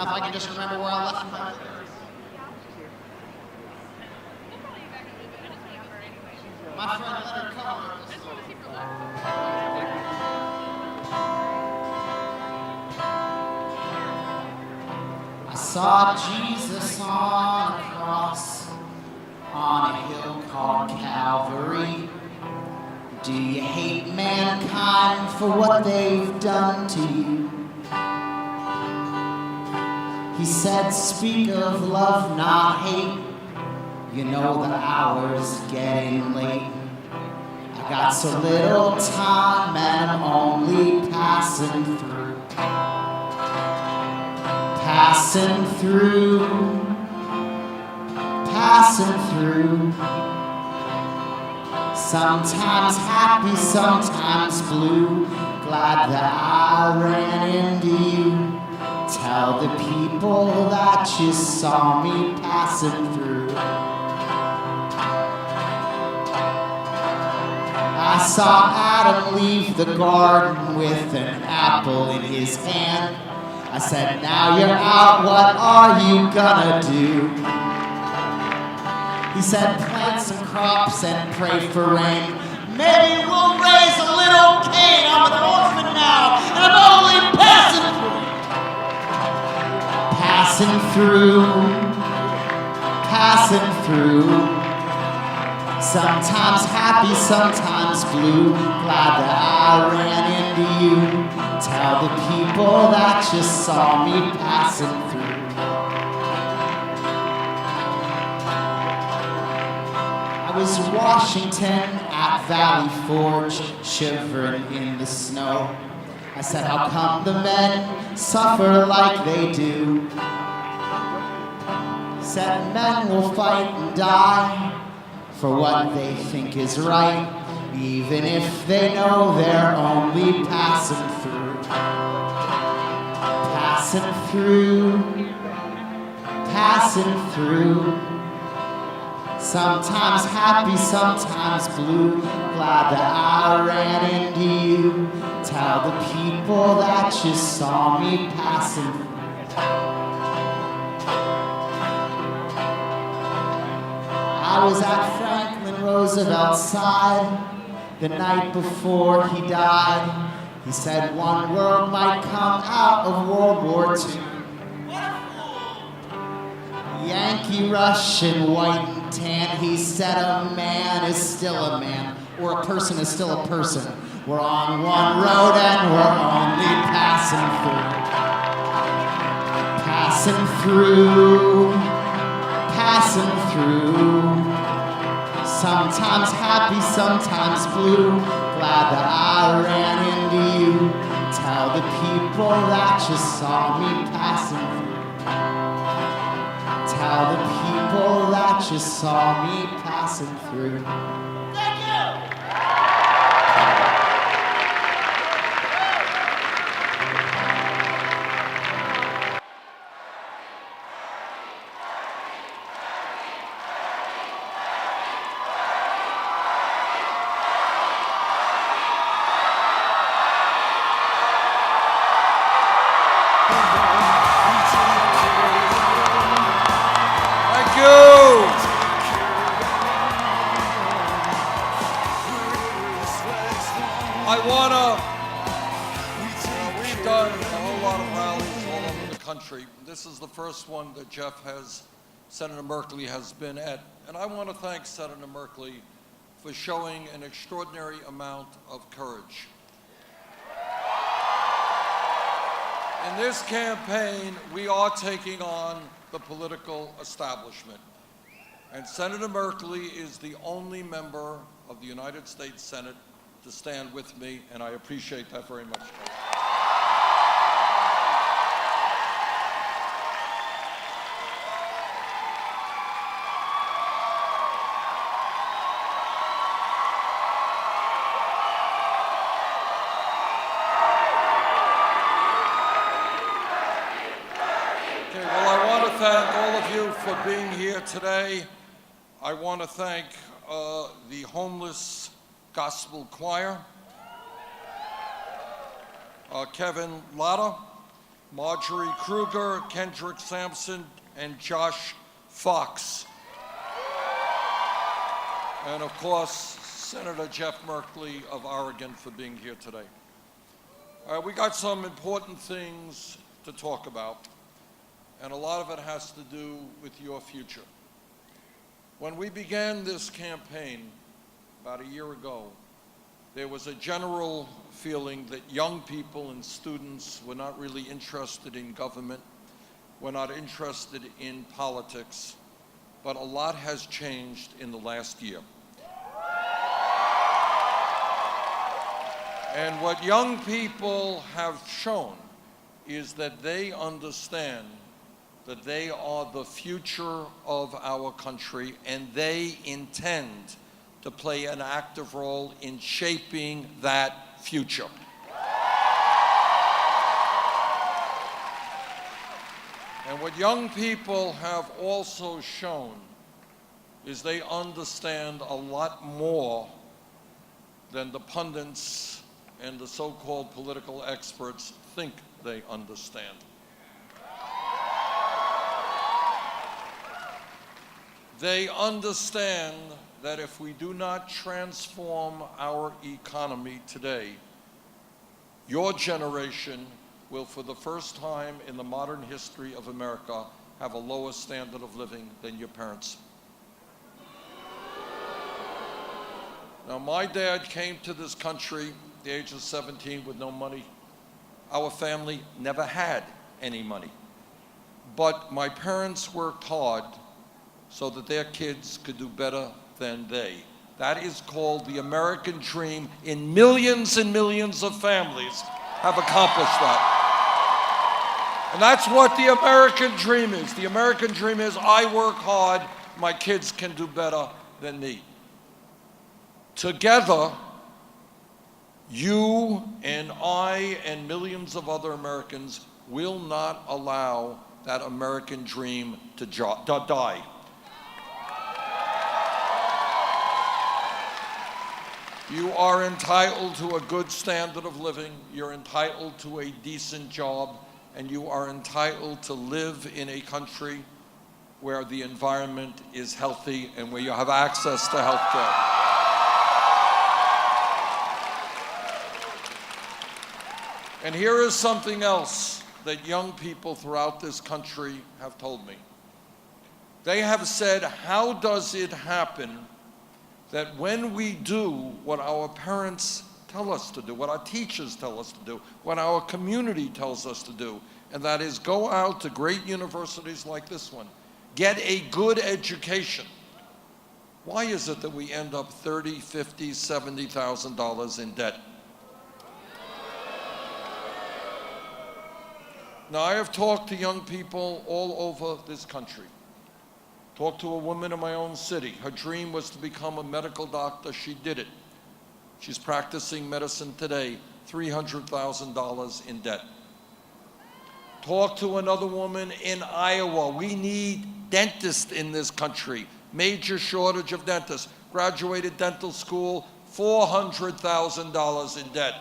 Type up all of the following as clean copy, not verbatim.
if I can just remember where I left my clicker. My friend Leonard Cohen wrote this song. I saw Jesus on a cross on a hill called Calvary. Do you hate mankind for what they've done to you? He said, speak of love, not hate. You know the hour's getting late. I got so little time and I'm only passing through. Passing through. Passing through. Sometimes happy, sometimes blue. Glad that I ran into you. Tell the people that you saw me passing through. I saw Adam leave the garden with an apple in his hand. I said, now you're out, what are you gonna do? He said, plant some crops and pray for rain. Maybe we'll raise a little Cain. I'm an orphan now, and I'm only passing through. Passing through. Passing through. Sometimes happy, sometimes blue. Glad that I ran into you. Tell the people that you saw me passing through. I was Washington at Valley Forge, shivering in the snow. I said, how come the men suffer like they do? Said men will fight and die for what they think is right, even if they know they're only passing through. Passing through. Passing through. Sometimes happy, sometimes blue. Glad that I ran into you. Tell the people that you saw me passing through. I was at Franklin Roosevelt's side the night before he died. He said one world might come out of World War II. Yankee, Russian, white and tan. He said a man is still a man, or a person is still a person. We're on one road and we're only passing through. Passing through. Passing through. Sometimes happy, sometimes blue. Glad that I ran into you. Tell the people that you saw me passing through. Tell the people that you saw me passing through. Thank you! We've done a whole lot of rallies all over the country. This is the first one that Senator Merkley has been at. And I want to thank Senator Merkley for showing an extraordinary amount of courage. In this campaign, we are taking on the political establishment. And Senator Merkley is the only member of the United States Senate to stand with me, and I appreciate that very much. Okay, well, I want to thank all of you for being here today. I want to thank the Homeless Gospel Choir, Kevin Latta, Marjorie Kruger, Kendrick Sampson, and Josh Fox. And of course, Senator Jeff Merkley of Oregon for being here today. We got some important things to talk about, and a lot of it has to do with your future. When we began this campaign about a year ago, there was a general feeling that young people and students were not really interested in government, were not interested in politics, but a lot has changed in the last year. And what young people have shown is that they understand that they are the future of our country, and they intend to play an active role in shaping that future. And what young people have also shown is they understand a lot more than the pundits and the so-called political experts think they understand. They understand that if we do not transform our economy today, your generation will, for the first time in the modern history of America, have a lower standard of living than your parents. Now, my dad came to this country at the age of 17 with no money. Our family never had any money. But my parents worked hard so that their kids could do better than they. That is called the American dream, and millions of families have accomplished that. And that's what the American dream is. The American dream is, I work hard, my kids can do better than me. Together, you and I and millions of other Americans will not allow that American dream to die. You are entitled to a good standard of living, you're entitled to a decent job, and you are entitled to live in a country where the environment is healthy and where you have access to health care. And here is something else that young people throughout this country have told me. They have said, how does it happen that when we do what our parents tell us to do, what our teachers tell us to do, what our community tells us to do, and that is go out to great universities like this one, get a good education, why is it that we end up $30,000, $50,000, $70,000 in debt? Now, I have talked to young people all over this country. Talked to a woman in my own city. Her dream was to become a medical doctor. She did it. She's practicing medicine today, $300,000 in debt. Talked to another woman in Iowa. We need dentists in this country. Major shortage of dentists. Graduated dental school, $400,000 in debt.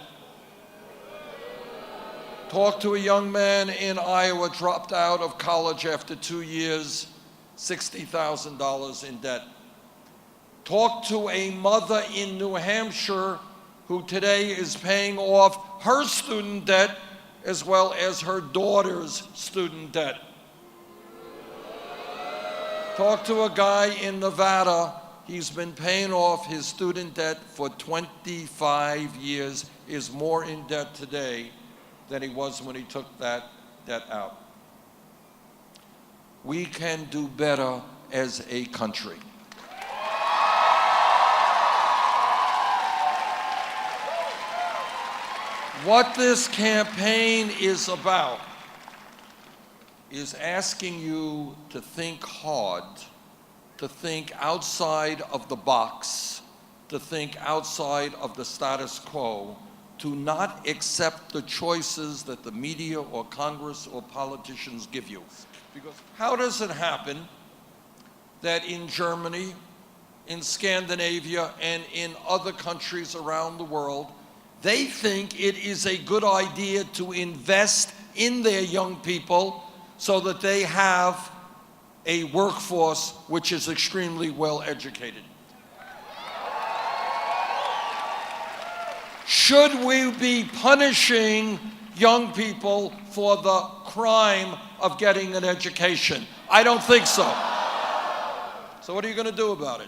Talked to a young man in Iowa, dropped out of college after 2 years, $60,000 in debt. Talked to a mother in New Hampshire who today is paying off her student debt as well as her daughter's student debt. Talked to a guy in Nevada. He's been paying off his student debt for 25 years, is more in debt today than he was when he took that debt out. We can do better as a country. What this campaign is about is asking you to think hard, to think outside of the box, to think outside of the status quo, to not accept the choices that the media or Congress or politicians give you. Because how does it happen that in Germany, in Scandinavia, and in other countries around the world, they think it is a good idea to invest in their young people so that they have a workforce which is extremely well educated. Should we be punishing young people for the crime of getting an education? I don't think so. So what are you going to do about it?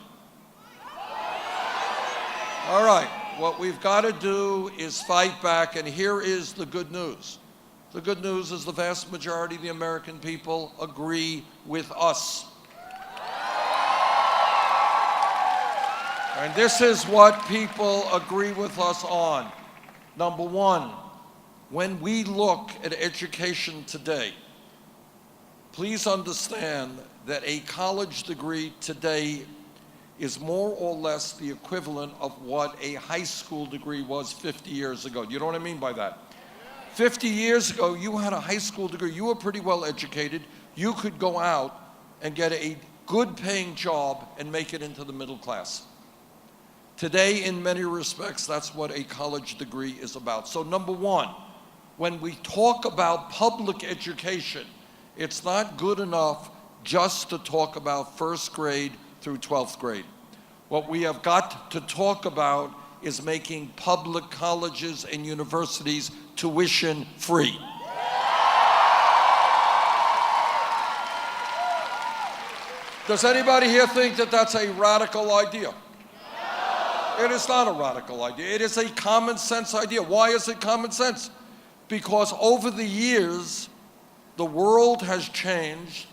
All right, what we've got to do is fight back, and here is the good news. The good news is the vast majority of the American people agree with us. And this is what people agree with us on. Number one, when we look at education today, please understand that a college degree today is more or less the equivalent of what a high school degree was 50 years ago. You know what I mean by that? 50 years ago, you had a high school degree. You were pretty well educated. You could go out and get a good paying job and make it into the middle class. Today, in many respects, that's what a college degree is about. So number one, when we talk about public education, it's not good enough just to talk about first grade through 12th grade. What we have got to talk about is making public colleges and universities tuition free. Does anybody here think that that's a radical idea? It is not a radical idea. It is a common sense idea. Why is it common sense? Because over the years, the world has changed,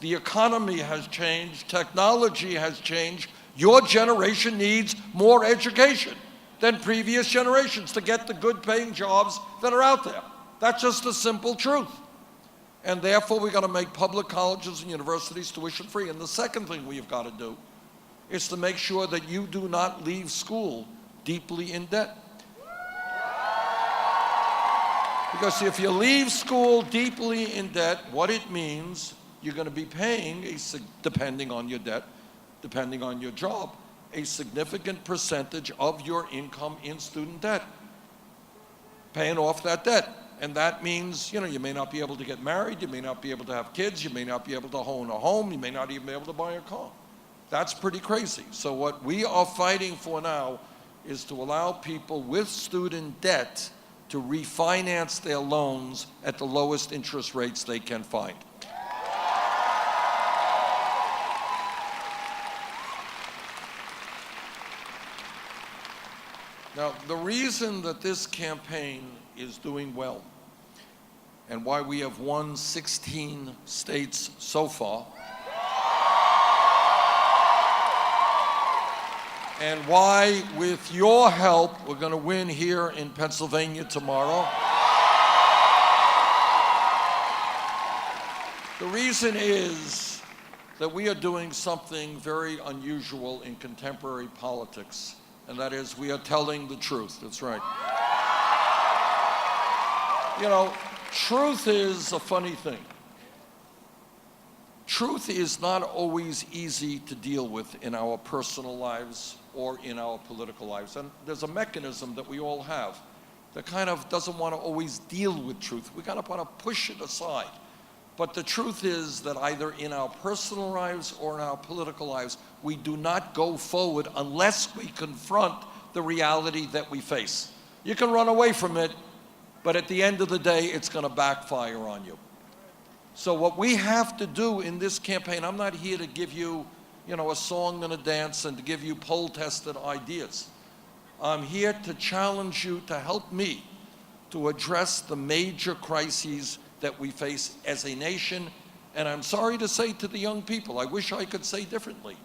the economy has changed, technology has changed. Your generation needs more education than previous generations to get the good paying jobs that are out there. That's just the simple truth. And therefore, we've got to make public colleges and universities tuition free. And the second thing we've got to do is to make sure that you do not leave school deeply in debt. Because if you leave school deeply in debt, what it means, you're going to be paying, depending on your debt, depending on your job, a significant percentage of your income in student debt, paying off that debt. And that means, you may not be able to get married, you may not be able to have kids, you may not be able to own a home, you may not even be able to buy a car. That's pretty crazy. So what we are fighting for now is to allow people with student debt to refinance their loans at the lowest interest rates they can find. Now, the reason that this campaign is doing well and why we have won 16 states so far, and why, with your help, we're going to win here in Pennsylvania tomorrow. The reason is that we are doing something very unusual in contemporary politics, and that is we are telling the truth. That's right. Truth is a funny thing. Truth is not always easy to deal with in our personal lives or in our political lives. And there's a mechanism that we all have that kind of doesn't want to always deal with truth. We kind of want to push it aside. But the truth is that either in our personal lives or in our political lives, we do not go forward unless we confront the reality that we face. You can run away from it, but at the end of the day, it's going to backfire on you. So what we have to do in this campaign, I'm not here to give you, a song and a dance and to give you poll-tested ideas. I'm here to challenge you to help me to address the major crises that we face as a nation. And I'm sorry to say to the young people, I wish I could say differently,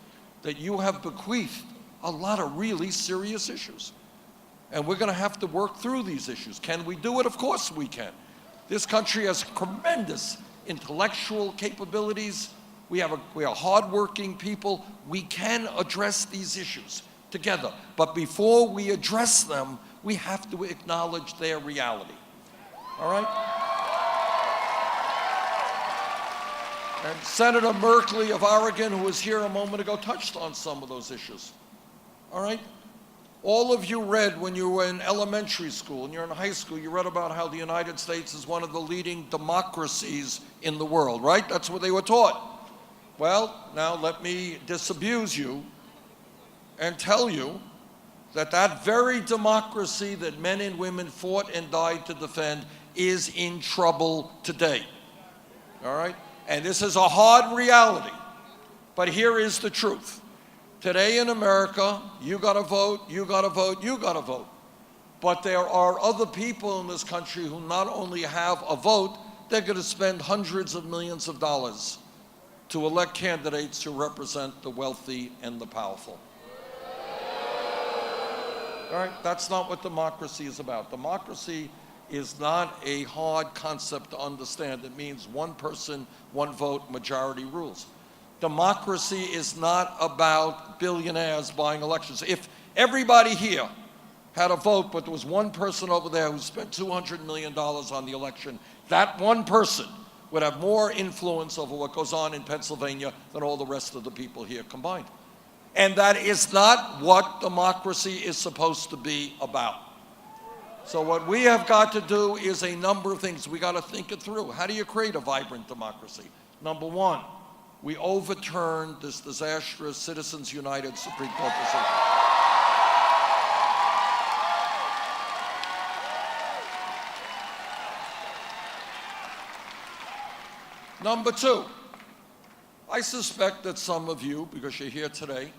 that you have bequeathed a lot of really serious issues. And we're going to have to work through these issues. Can we do it? Of course we can. This country has tremendous intellectual capabilities. We are hardworking people. We can address these issues together. But before we address them, we have to acknowledge their reality. All right? And Senator Merkley of Oregon, who was here a moment ago, touched on some of those issues. All right? All of you read when you were in elementary school and you're in high school, you read about how the United States is one of the leading democracies in the world, right? That's what they were taught. Well, now let me disabuse you and tell you that that very democracy that men and women fought and died to defend is in trouble today. All right? And this is a hard reality. But here is the truth. Today in America, you gotta vote, you gotta vote, you gotta vote. But there are other people in this country who not only have a vote, they're gonna spend hundreds of millions of dollars to elect candidates who represent the wealthy and the powerful. All right, that's not what democracy is about. Democracy is not a hard concept to understand. It means one person, one vote, majority rules. Democracy is not about billionaires buying elections. If everybody here had a vote, but there was one person over there who spent $200 million on the election, that one person would have more influence over what goes on in Pennsylvania than all the rest of the people here combined. And that is not what democracy is supposed to be about. So what we have got to do is a number of things. We got to think it through. How do you create a vibrant democracy? Number one, we overturned this disastrous Citizens United Supreme Court decision. Number two, I suspect that some of you, because you're here today,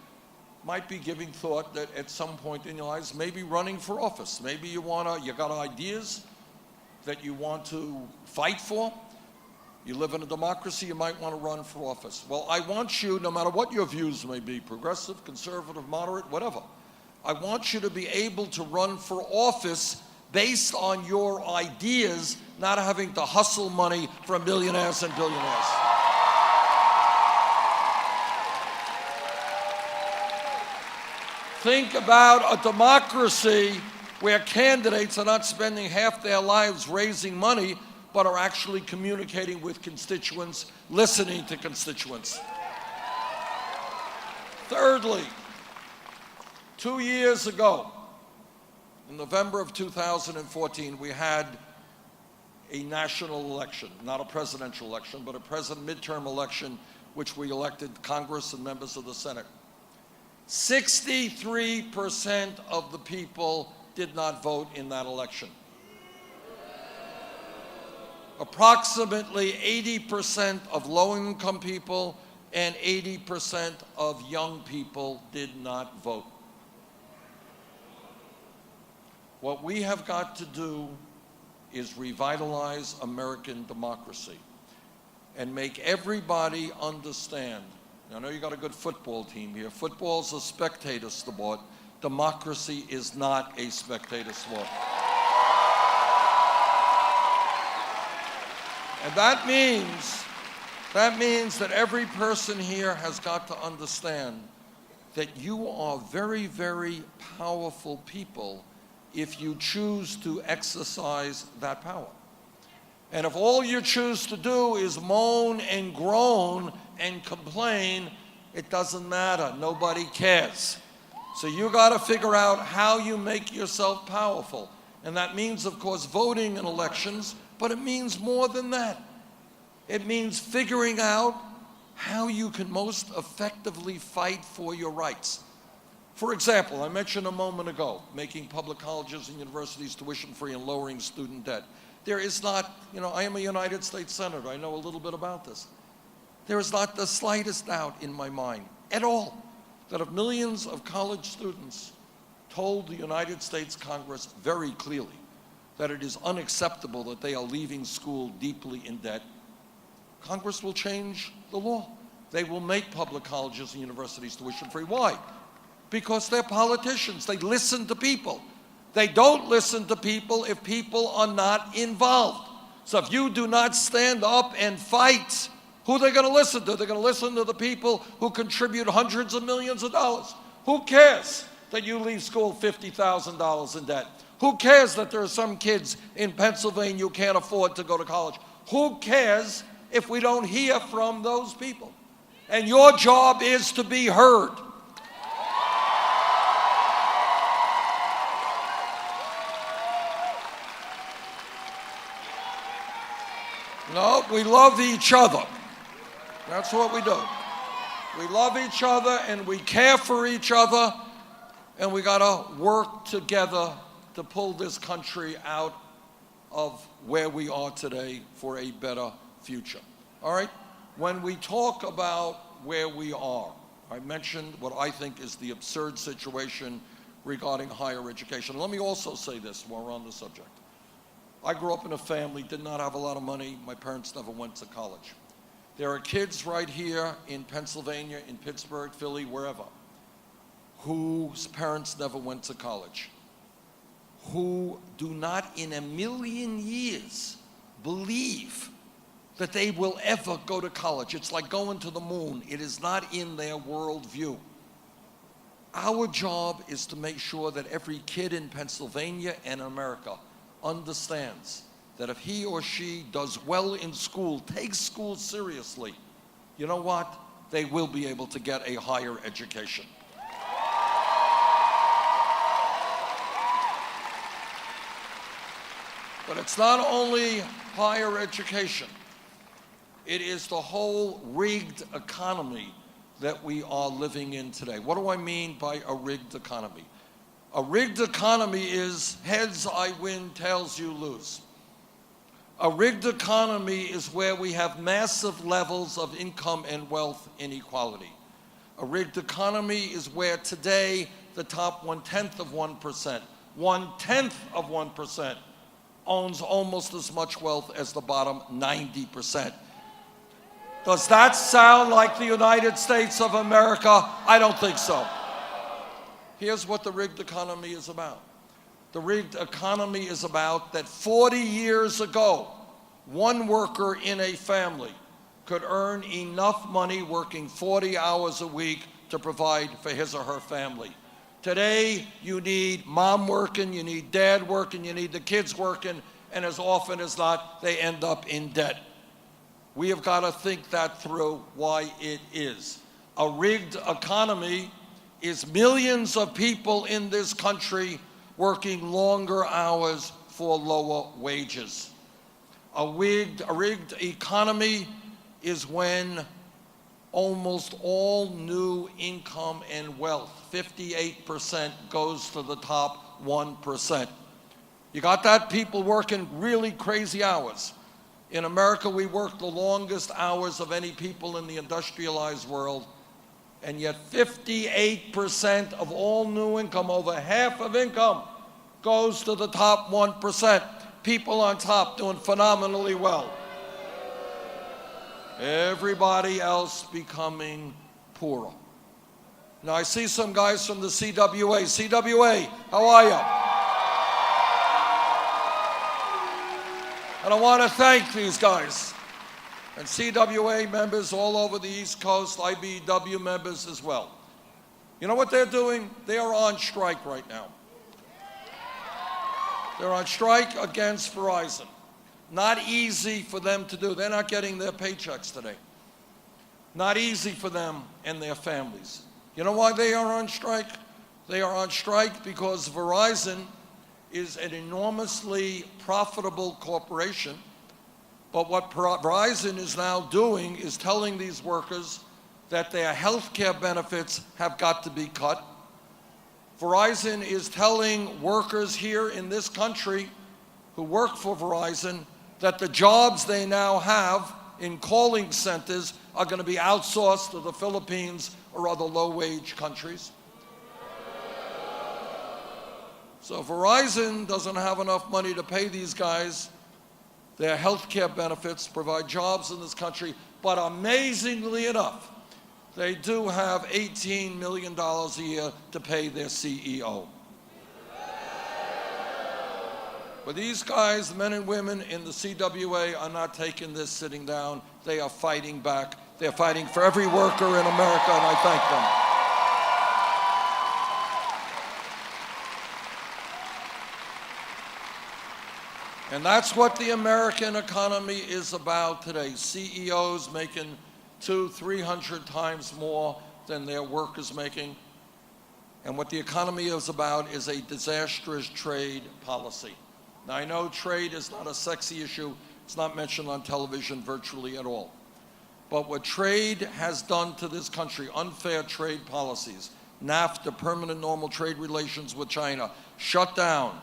might be giving thought that at some point in your lives, maybe running for office. Maybe you got ideas that you want to fight for. You live in a democracy, you might want to run for office. Well, I want you, no matter what your views may be, progressive, conservative, moderate, whatever, I want you to be able to run for office based on your ideas, not having to hustle money from millionaires and billionaires. Think about a democracy where candidates are not spending half their lives raising money, but are actually communicating with constituents, listening to constituents. Thirdly, 2 years ago, in November of 2014, we had a national election, not a presidential election, but a midterm election, which we elected Congress and members of the Senate. 63% of the people did not vote in that election. Approximately 80% of low-income people and 80% of young people did not vote. What we have got to do is revitalize American democracy and make everybody understand. I know you got a good football team here. Football's a spectator sport. Democracy is not a spectator sport. And that means that every person here has got to understand that you are very, very powerful people if you choose to exercise that power. And if all you choose to do is moan and groan and complain, it doesn't matter. Nobody cares. So you got to figure out how you make yourself powerful. And that means, of course, voting in elections, but it means more than that. It means figuring out how you can most effectively fight for your rights. For example, I mentioned a moment ago, making public colleges and universities tuition-free and lowering student debt. There is not, I am a United States Senator. I know a little bit about this. There is not the slightest doubt in my mind at all that if millions of college students told the United States Congress very clearly that it is unacceptable that they are leaving school deeply in debt, Congress will change the law. They will make public colleges and universities tuition-free. Why? Because they're politicians. They listen to people. They don't listen to people if people are not involved. So if you do not stand up and fight, who are they going to listen to? They're going to listen to the people who contribute hundreds of millions of dollars. Who cares that you leave school $50,000 in debt? Who cares that there are some kids in Pennsylvania who can't afford to go to college? Who cares if we don't hear from those people? And your job is to be heard. No, we love each other. That's what we do. We love each other and we care for each other, and we gotta work together to pull this country out of where we are today for a better future. All right? When we talk about where we are, I mentioned what I think is the absurd situation regarding higher education. Let me also say this while we're on the subject. I grew up in a family, did not have a lot of money. My parents never went to college. There are kids right here in Pennsylvania, in Pittsburgh, Philly, wherever, whose parents never went to college, who do not in a million years believe that they will ever go to college. It's like going to the moon. It is not in their worldview. Our job is to make sure that every kid in Pennsylvania and America understands that if he or she does well in school, takes school seriously, you know what? They will be able to get a higher education. But it's not only higher education. It is the whole rigged economy that we are living in today. What do I mean by a rigged economy? A rigged economy is heads I win, tails you lose. A rigged economy is where we have massive levels of income and wealth inequality. A rigged economy is where today the top 1/10 of 1%, 1/10 of 1% owns almost as much wealth as the bottom 90%. Does that sound like the United States of America? I don't think so. Here's what the rigged economy is about. The rigged economy is about that 40 years ago, one worker in a family could earn enough money working 40 hours a week to provide for his or her family. Today, you need mom working, you need dad working, you need the kids working, and as often as not, they end up in debt. We have got to think that through, why it is. A rigged economy is millions of people in this country working longer hours for lower wages. A rigged economy is when almost all new income and wealth, 58%, goes to the top 1%. You got that? People working really crazy hours. In America, we work the longest hours of any people in the industrialized world, and yet 58% of all new income, over half of income, goes to the top 1%. People on top doing phenomenally well. Everybody else becoming poorer. Now, I see some guys from the CWA. CWA, how are you? And I want to thank these guys. And CWA members all over the East Coast, IBEW members as well. You know what they're doing? They are on strike right now. They're on strike against Verizon. Not easy for them to do. They're not getting their paychecks today. Not easy for them and their families. You know why they are on strike? They are on strike because Verizon is an enormously profitable corporation. But what Verizon is now doing is telling these workers that their health care benefits have got to be cut. Verizon is telling workers here in this country who work for Verizon that the jobs they now have in calling centers are going to be outsourced to the Philippines or other low-wage countries. So Verizon doesn't have enough money to pay these guys their health care benefits, provide jobs in this country, but amazingly enough, they do have $18 million a year to pay their CEO. But these guys, the men and women in the CWA, are not taking this sitting down. They are fighting back. They're fighting for every worker in America, and I thank them. And that's what the American economy is about today. CEOs making 200-300 times more than their workers making. And what the economy is about is a disastrous trade policy. Now, I know trade is not a sexy issue. It's not mentioned on television virtually at all. But what trade has done to this country, unfair trade policies, NAFTA, permanent normal trade relations with China, shut down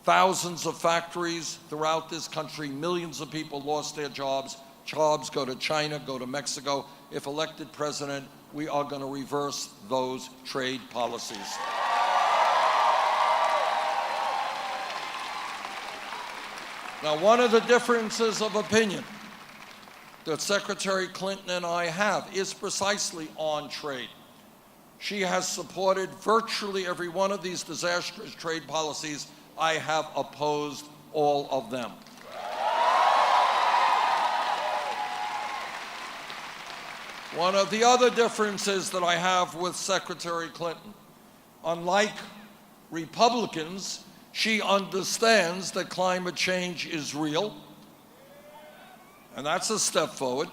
thousands of factories throughout this country. Millions of people lost their jobs. Jobs go to China, go to Mexico. If elected president, we are going to reverse those trade policies. Now, one of the differences of opinion that Secretary Clinton and I have is precisely on trade. She has supported virtually every one of these disastrous trade policies. I have opposed all of them. One of the other differences that I have with Secretary Clinton, unlike Republicans, she understands that climate change is real, and that's a step forward,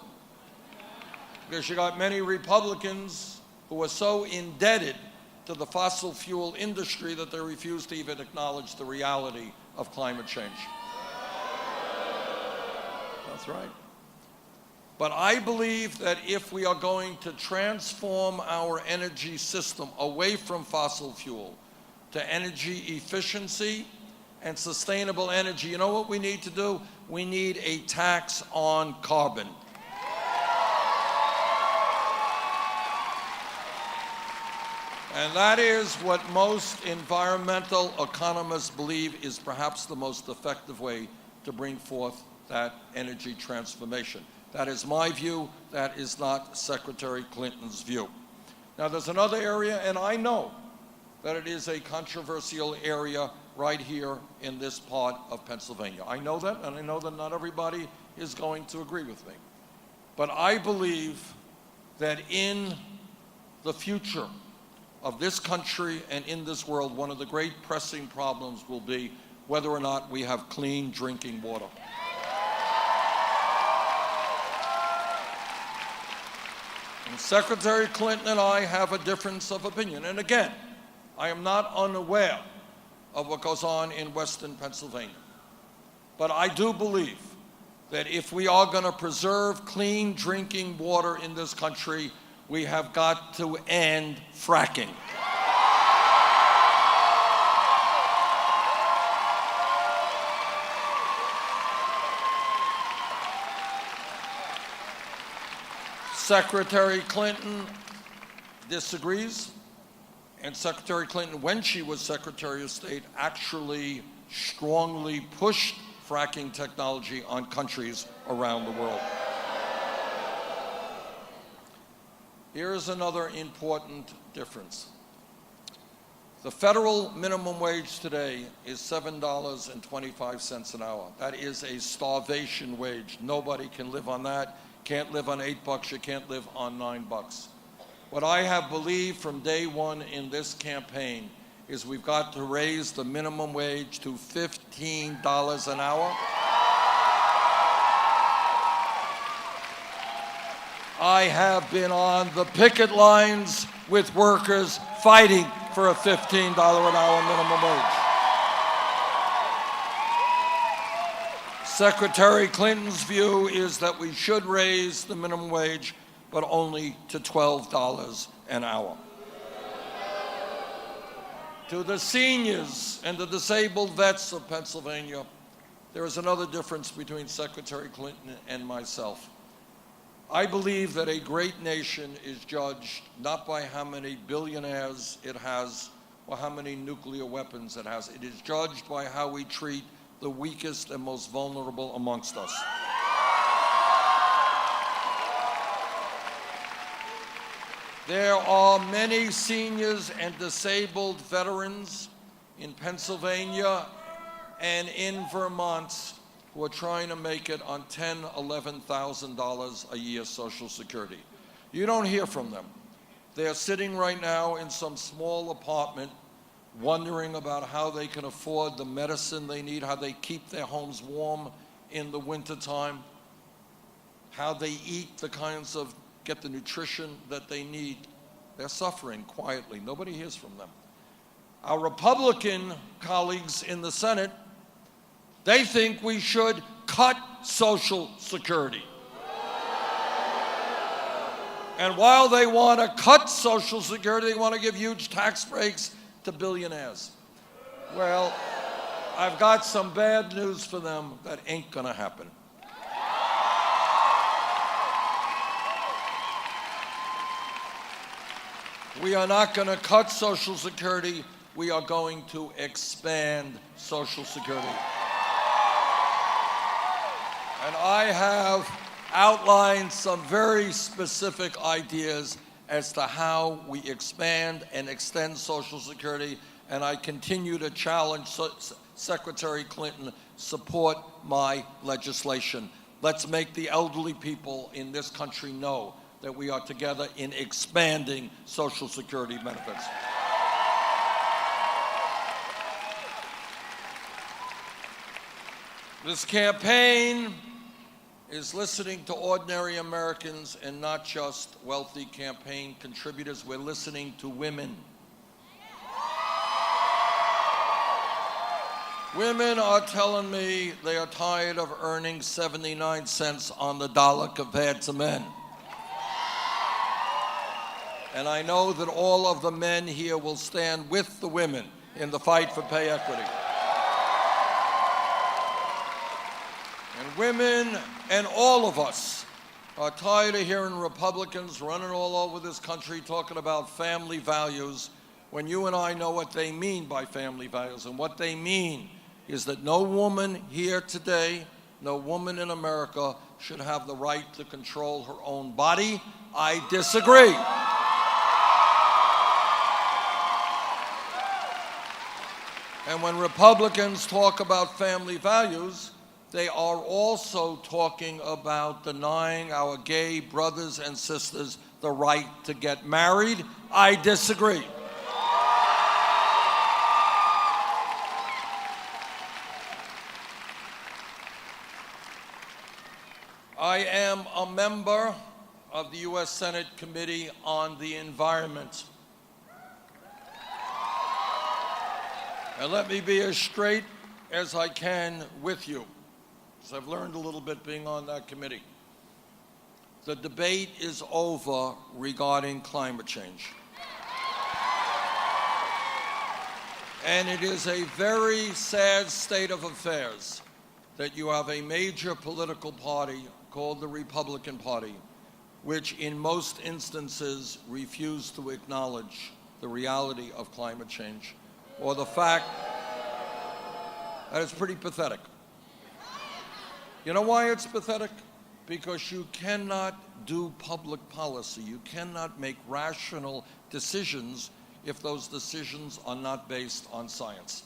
because you got many Republicans who are so indebted to the fossil fuel industry that they refuse to even acknowledge the reality of climate change. That's right. But I believe that if we are going to transform our energy system away from fossil fuel to energy efficiency and sustainable energy, you know what we need to do? We need a tax on carbon. And that is what most environmental economists believe is perhaps the most effective way to bring forth that energy transformation. That is my view. That is not Secretary Clinton's view. Now, there's another area, and I know that it is a controversial area right here in this part of Pennsylvania. I know that, and I know that not everybody is going to agree with me. But I believe that in the future of this country and in this world, one of the great pressing problems will be whether or not we have clean drinking water. And Secretary Clinton and I have a difference of opinion. And again, I am not unaware of what goes on in Western Pennsylvania. But I do believe that if we are going to preserve clean drinking water in this country, we have got to end fracking. Secretary Clinton disagrees, and Secretary Clinton, when she was Secretary of State, actually strongly pushed fracking technology on countries around the world. Here is another important difference. The federal minimum wage today is $7.25 an hour. That is a starvation wage. Nobody can live on that. Can't live on $8, you can't live on $9. What I have believed from day one in this campaign is we've got to raise the minimum wage to $15 an hour. I have been on the picket lines with workers fighting for a $15 an hour minimum wage. Secretary Clinton's view is that we should raise the minimum wage, but only to $12 an hour. To the seniors and the disabled vets of Pennsylvania, there is another difference between Secretary Clinton and myself. I believe that a great nation is judged not by how many billionaires it has or how many nuclear weapons it has. It is judged by how we treat the weakest and most vulnerable amongst us. There are many seniors and disabled veterans in Pennsylvania and in Vermont who are trying to make it on $10,000, $11,000 a year Social Security. You don't hear from them. They're sitting right now in some small apartment wondering about how they can afford the medicine they need, how they keep their homes warm in the wintertime, how they eat the kinds of, get the nutrition that they need. They're suffering quietly. Nobody hears from them. Our Republican colleagues in the Senate, they think we should cut Social Security. And while they want to cut Social Security, they want to give huge tax breaks to billionaires. Well, I've got some bad news for them. That ain't gonna happen. We are not gonna cut Social Security. We are going to expand Social Security. And I have outlined some very specific ideas as to how we expand and extend Social Security, and I continue to challenge Secretary Clinton, support my legislation. Let's make the elderly people in this country know that we are together in expanding Social Security benefits. This campaign is listening to ordinary Americans and not just wealthy campaign contributors. We're listening to women. Women are telling me they are tired of earning 79 cents on the dollar compared to men. And I know that all of the men here will stand with the women in the fight for pay equity. And women and all of us are tired of hearing Republicans running all over this country talking about family values when you and I know what they mean by family values. And what they mean is that no woman here today, no woman in America should have the right to control her own body. I disagree. And when Republicans talk about family values, they are also talking about denying our gay brothers and sisters the right to get married. I disagree. I am a member of the U.S. Senate Committee on the Environment. And let me be as straight as I can with you, because I've learned a little bit being on that committee. The debate is over regarding climate change. And it is a very sad state of affairs that you have a major political party called the Republican Party, which in most instances refuse to acknowledge the reality of climate change, or the fact that it's pretty pathetic. You know why it's pathetic? Because you cannot do public policy. You cannot make rational decisions if those decisions are not based on science.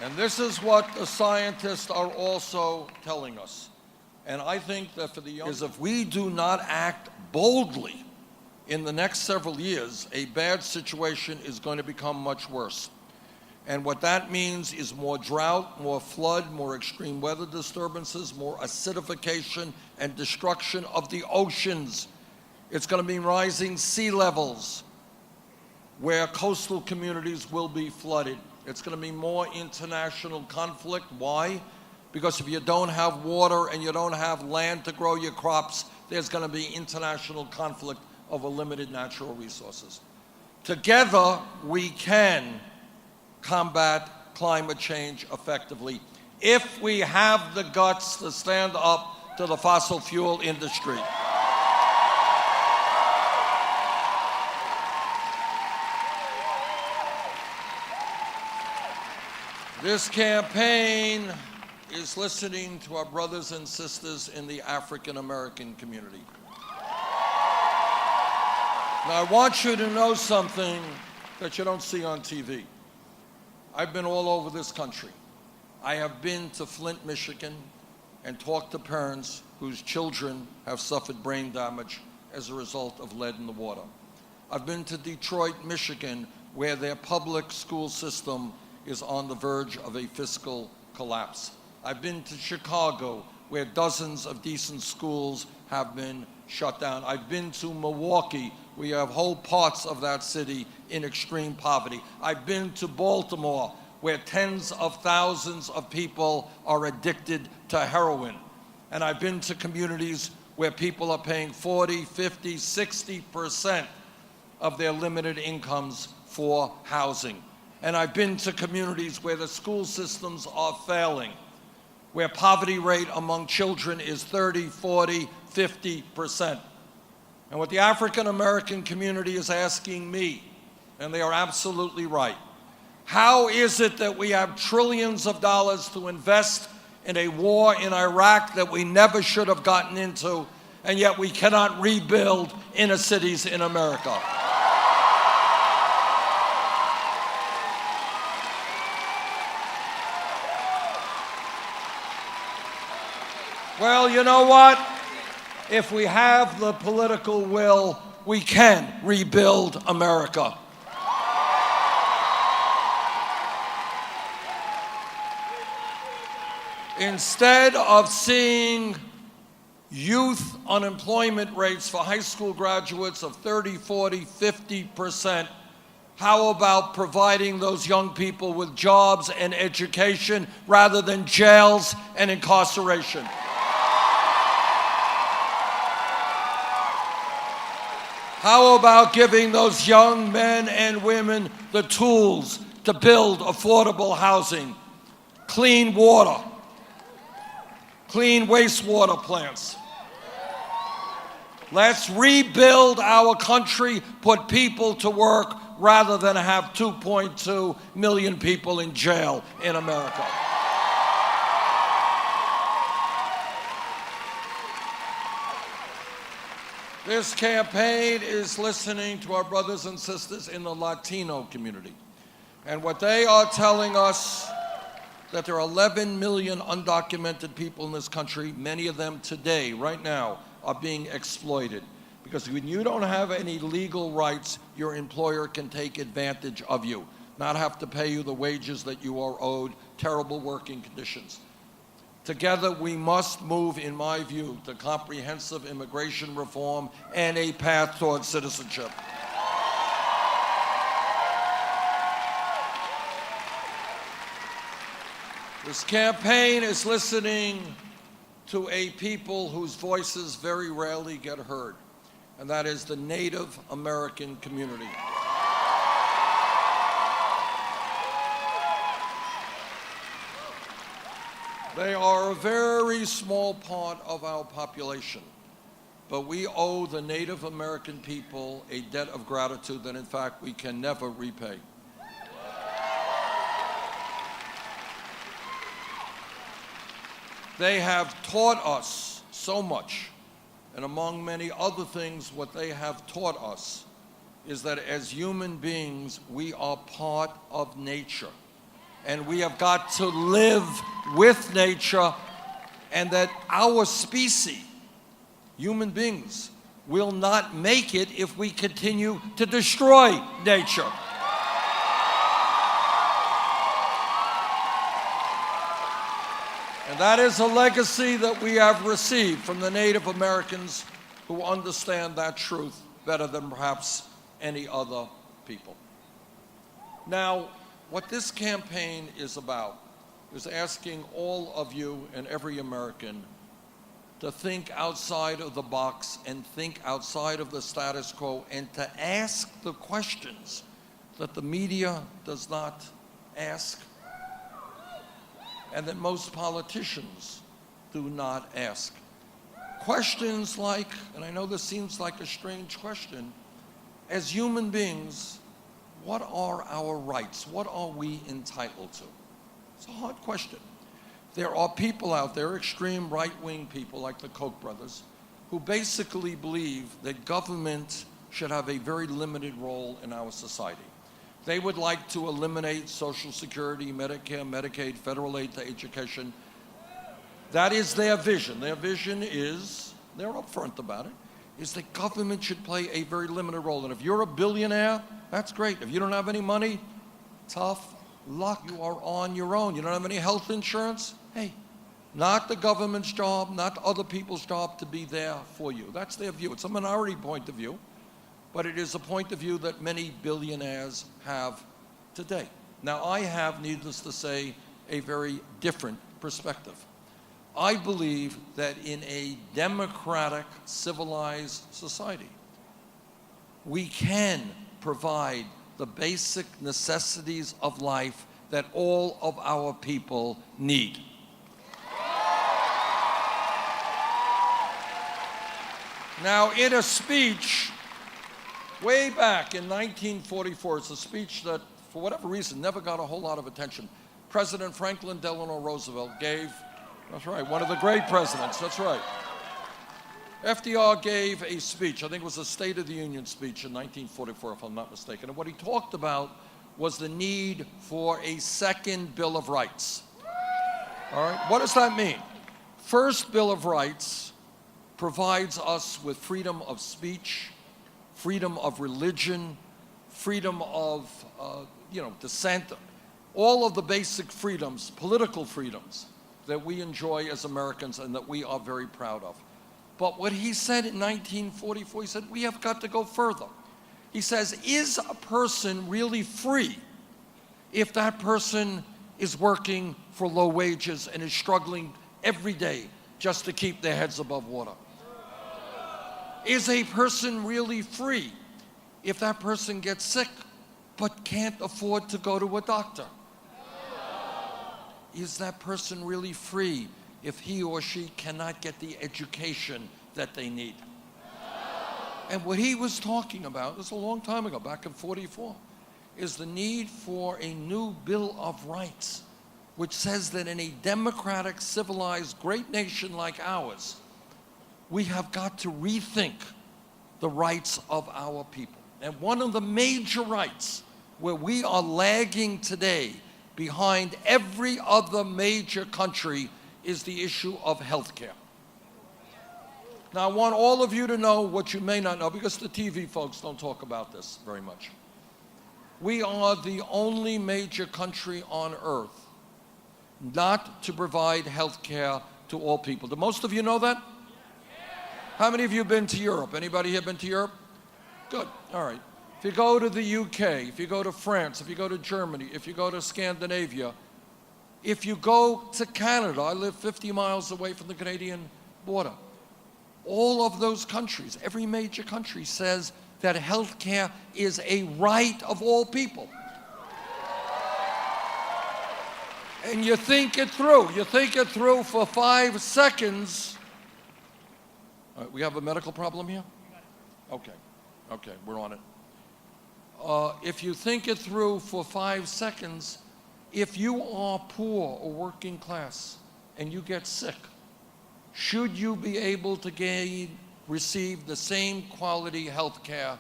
And this is what the scientists are also telling us. And I think that for the young, is if we do not act boldly in the next several years, a bad situation is going to become much worse. And what that means is more drought, more flood, more extreme weather disturbances, more acidification and destruction of the oceans. It's going to mean rising sea levels where coastal communities will be flooded. It's going to mean more international conflict. Why? Because if you don't have water and you don't have land to grow your crops, there's going to be international conflict over limited natural resources. Together, we can combat climate change effectively if we have the guts to stand up to the fossil fuel industry. This campaign is listening to our brothers and sisters in the African American community. Now, I want you to know something that you don't see on TV. I've been all over this country. I have been to Flint, Michigan, and talked to parents whose children have suffered brain damage as a result of lead in the water. I've been to Detroit, Michigan, where their public school system is on the verge of a fiscal collapse. I've been to Chicago, where dozens of decent schools have been shut down. I've been to Milwaukee, We have whole parts of that city in extreme poverty. I've been to Baltimore, where tens of thousands of people are addicted to heroin. And I've been to communities where people are paying 40, 50, 60% of their limited incomes for housing. And I've been to communities where the school systems are failing, where poverty rate among children is 30, 40, 50%. And what the African American community is asking me, and they are absolutely right, how is it that we have trillions of dollars to invest in a war in Iraq that we never should have gotten into, and yet we cannot rebuild inner cities in America? Well, you know what? If we have the political will, we can rebuild America. Instead of seeing youth unemployment rates for high school graduates of 30, 40, 50%, how about providing those young people with jobs and education rather than jails and incarceration? How about giving those young men and women the tools to build affordable housing, clean water, clean wastewater plants? Let's rebuild our country, put people to work, rather than have 2.2 million people in jail in America. This campaign is listening to our brothers and sisters in the Latino community. And what they are telling us, that there are 11 million undocumented people in this country, many of them today, right now, are being exploited. Because when you don't have any legal rights, your employer can take advantage of you, not have to pay you the wages that you are owed, terrible working conditions. Together, we must move, in my view, to comprehensive immigration reform and a path towards citizenship. This campaign is listening to a people whose voices very rarely get heard, and that is the Native American community. They are a very small part of our population, but we owe the Native American people a debt of gratitude that, in fact, we can never repay. They have taught us so much, and among many other things, what they have taught us is that as human beings, we are part of nature. And we have got to live with nature, and that our species, human beings, will not make it if we continue to destroy nature. And that is a legacy that we have received from the Native Americans, who understand that truth better than perhaps any other people. Now, what this campaign is about is asking all of you and every American to think outside of the box and think outside of the status quo, and to ask the questions that the media does not ask, and that most politicians do not ask. Questions like, and I know this seems like a strange question, as human beings, what are our rights? What are we entitled to? It's a hard question. There are people out there, extreme right-wing people like the Koch brothers, who basically believe that government should have a very limited role in our society. They would like to eliminate Social Security, Medicare, Medicaid, federal aid to education. That is their vision. Their vision is, they're upfront about it, is that government should play a very limited role. And if you're a billionaire, that's great. If you don't have any money, tough luck. You are on your own. You don't have any health insurance? Hey, not the government's job, not other people's job to be there for you. That's their view. It's a minority point of view. but it is a point of view that many billionaires have today. Now, I have, needless to say, a very different perspective. I believe that in a democratic, civilized society, we can provide the basic necessities of life that all of our people need. Now, in a speech way back in 1944, it's a speech that, for whatever reason, never got a whole lot of attention. President Franklin Delano Roosevelt gave, that's right, one of the great presidents, that's right. FDR gave a speech, I think it was a State of the Union speech in 1944, if I'm not mistaken, and what he talked about was the need for a second Bill of Rights. All right, what does that mean? First Bill of Rights provides us with freedom of speech, freedom of religion, freedom of dissent, all of the basic freedoms, political freedoms that we enjoy as Americans and that we are very proud of. But what he said in 1944, he said, we have got to go further. He says, is a person really free if that person is working for low wages and is struggling every day just to keep their heads above water? Is a person really free if that person gets sick but can't afford to go to a doctor? Is that person really free if he or she cannot get the education that they need? And what he was talking about, this was a long time ago, back in 44, is the need for a new Bill of Rights, which says that in a democratic, civilized, great nation like ours, we have got to rethink the rights of our people. And one of the major rights where we are lagging today behind every other major country is the issue of health care. Now, I want all of you to know what you may not know, because the TV folks don't talk about this very much. We are the only major country on earth not to provide health care to all people. Do most of you know that? How many of you have been to Europe? Anybody here been to Europe? Good, all right. If you go to the UK, if you go to France, if you go to Germany, if you go to Scandinavia, if you go to Canada, I live 50 miles away from the Canadian border. All of those countries, every major country says that health care is a right of all people. And you think it through. You think it through for 5 seconds. All right, we have a medical problem here? Okay, we're on it. If you think it through for 5 seconds, if you are poor or working class and you get sick, should you be able to receive the same quality health care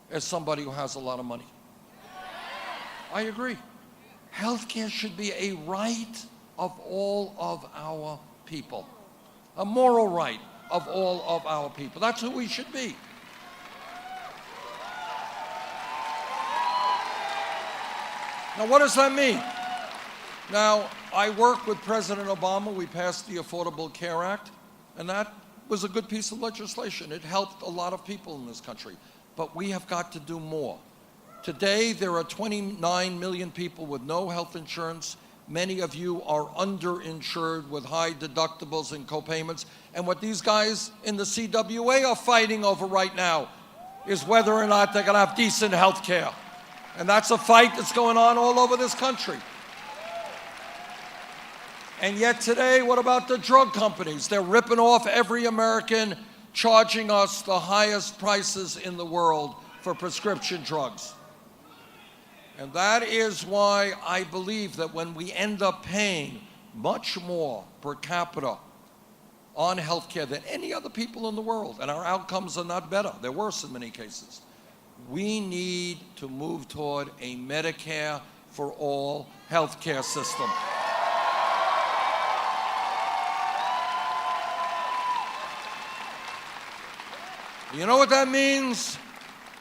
as somebody who has a lot of money? I agree. Health care should be a right of all of our people, a moral right of all of our people. That's who we should be. Now, what does that mean? Now, I work with President Obama. We passed the Affordable Care Act, and that was a good piece of legislation. It helped a lot of people in this country, but we have got to do more. Today, there are 29 million people with no health insurance. Many of you are underinsured with high deductibles and copayments. And what these guys in the CWA are fighting over right now is whether or not they're going to have decent health care. And that's a fight that's going on all over this country. And yet today, what about the drug companies? They're ripping off every American, charging us the highest prices in the world for prescription drugs. And that is why I believe that when we end up paying much more per capita on health care than any other people in the world, and our outcomes are not better, they're worse in many cases, we need to move toward a Medicare for all health care system. You know what that means?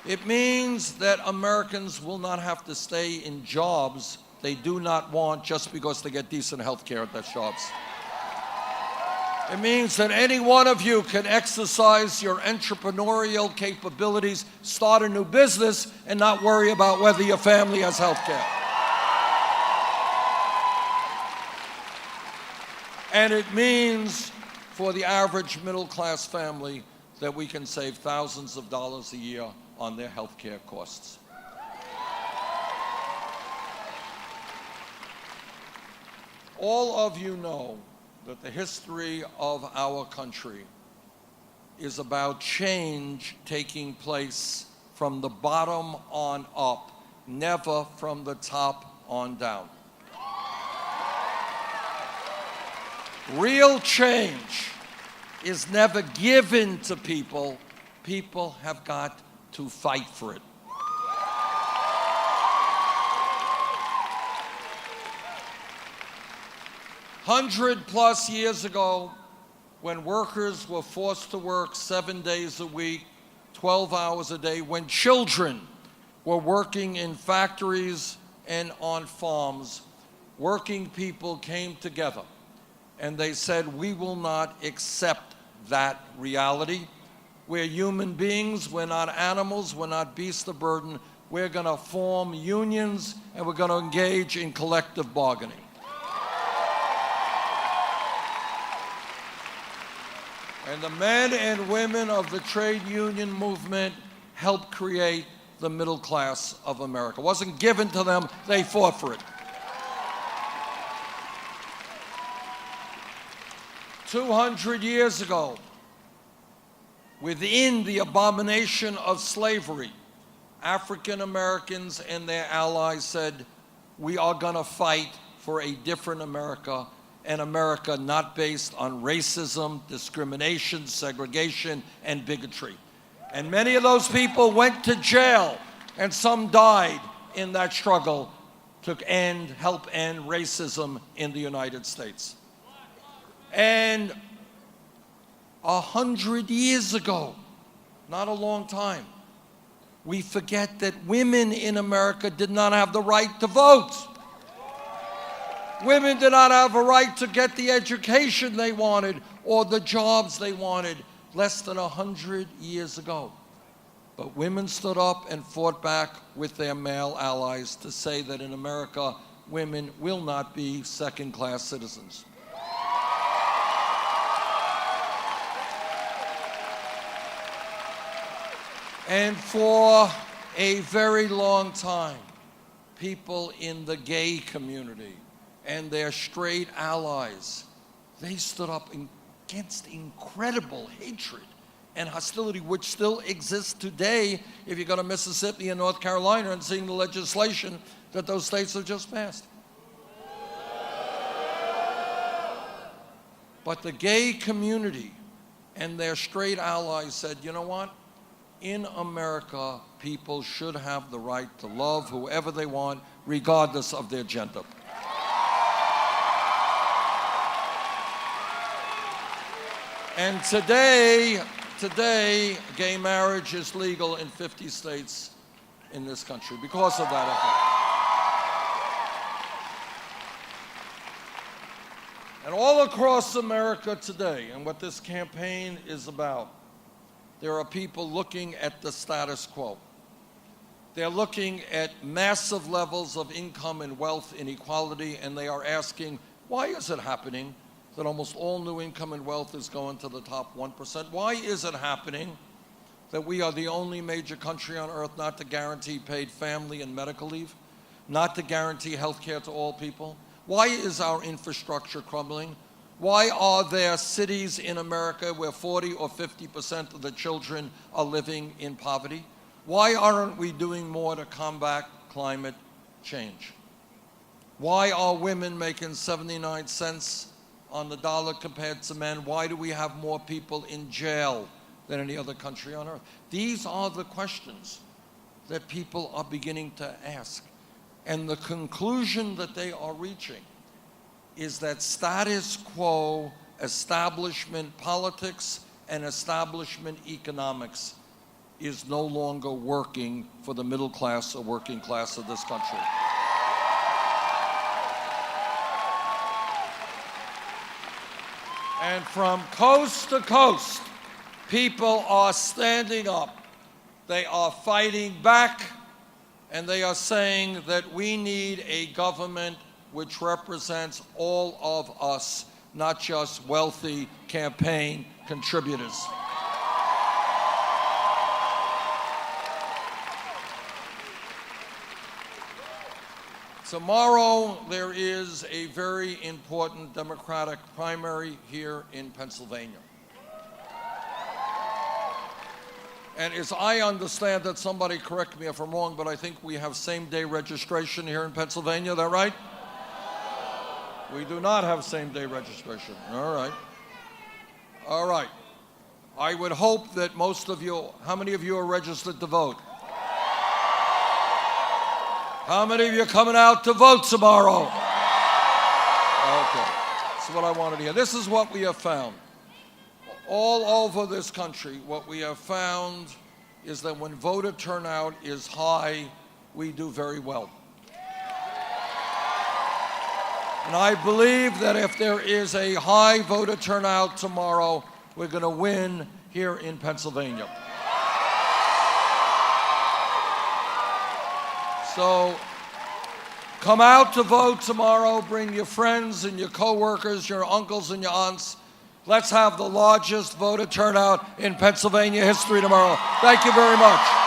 It means that Americans will not have to stay in jobs they do not want just because they get decent health care at those jobs. It means that any one of you can exercise your entrepreneurial capabilities, start a new business, and not worry about whether your family has health care. And it means for the average middle-class family that we can save thousands of dollars a year on their health care costs. All of you know that the history of our country is about change taking place from the bottom on up, never from the top on down. Real change is never given to people. People have got to fight for it. +100 years ago, when workers were forced to work 7 days a week, 12 hours a day, when children were working in factories and on farms, working people came together and they said, we will not accept that reality. We're human beings, we're not animals, we're not beasts of burden. We're going to form unions and we're going to engage in collective bargaining. And the men and women of the trade union movement helped create the middle class of America. It wasn't given to them, they fought for it. 200 years ago, within the abomination of slavery, African Americans and their allies said, we are going to fight for a different America, an America not based on racism, discrimination, segregation, and bigotry. And many of those people went to jail, and some died in that struggle to help end racism in the United States. And 100 years ago, not a long time, we forget that women in America did not have the right to vote. Women did not have a right to get the education they wanted or the jobs they wanted less than 100 years ago. But women stood up and fought back with their male allies to say that in America, women will not be second-class citizens. And for a very long time, people in the gay community and their straight allies, they stood up against incredible hatred and hostility, which still exists today if you go to Mississippi and North Carolina and seeing the legislation that those states have just passed. But the gay community and their straight allies said, you know what? In America, people should have the right to love whoever they want, regardless of their gender. And today, gay marriage is legal in 50 states in this country because of that effort. And all across America today, and what this campaign is about, there are people looking at the status quo. They're looking at massive levels of income and wealth inequality, and they are asking, why is it happening that almost all new income and wealth is going to the top 1%? Why is it happening that we are the only major country on earth not to guarantee paid family and medical leave, not to guarantee health care to all people? Why is our infrastructure crumbling? Why are there cities in America where 40 or 50% of the children are living in poverty? Why aren't we doing more to combat climate change? Why are women making 79 cents on the dollar compared to men? Why do we have more people in jail than any other country on earth? These are the questions that people are beginning to ask. And the conclusion that they are reaching is that status quo establishment politics and establishment economics is no longer working for the middle class or working class of this country. And from coast to coast, people are standing up. They are fighting back, and they are saying that we need a government which represents all of us, not just wealthy campaign contributors. Tomorrow, there is a very important Democratic primary here in Pennsylvania. And as I understand it, somebody correct me if I'm wrong, but I think we have same-day registration here in Pennsylvania. Is that right? We do not have same-day registration. All right. All right. I would hope that most of you, how many of you are registered to vote? How many of you are coming out to vote tomorrow? Okay. That's what I wanted to hear. This is what we have found. All over this country, what we have found is that when voter turnout is high, we do very well. And I believe that if there is a high voter turnout tomorrow, we're going to win here in Pennsylvania. So come out to vote tomorrow. Bring your friends and your coworkers, your uncles and your aunts. Let's have the largest voter turnout in Pennsylvania history tomorrow. Thank you very much.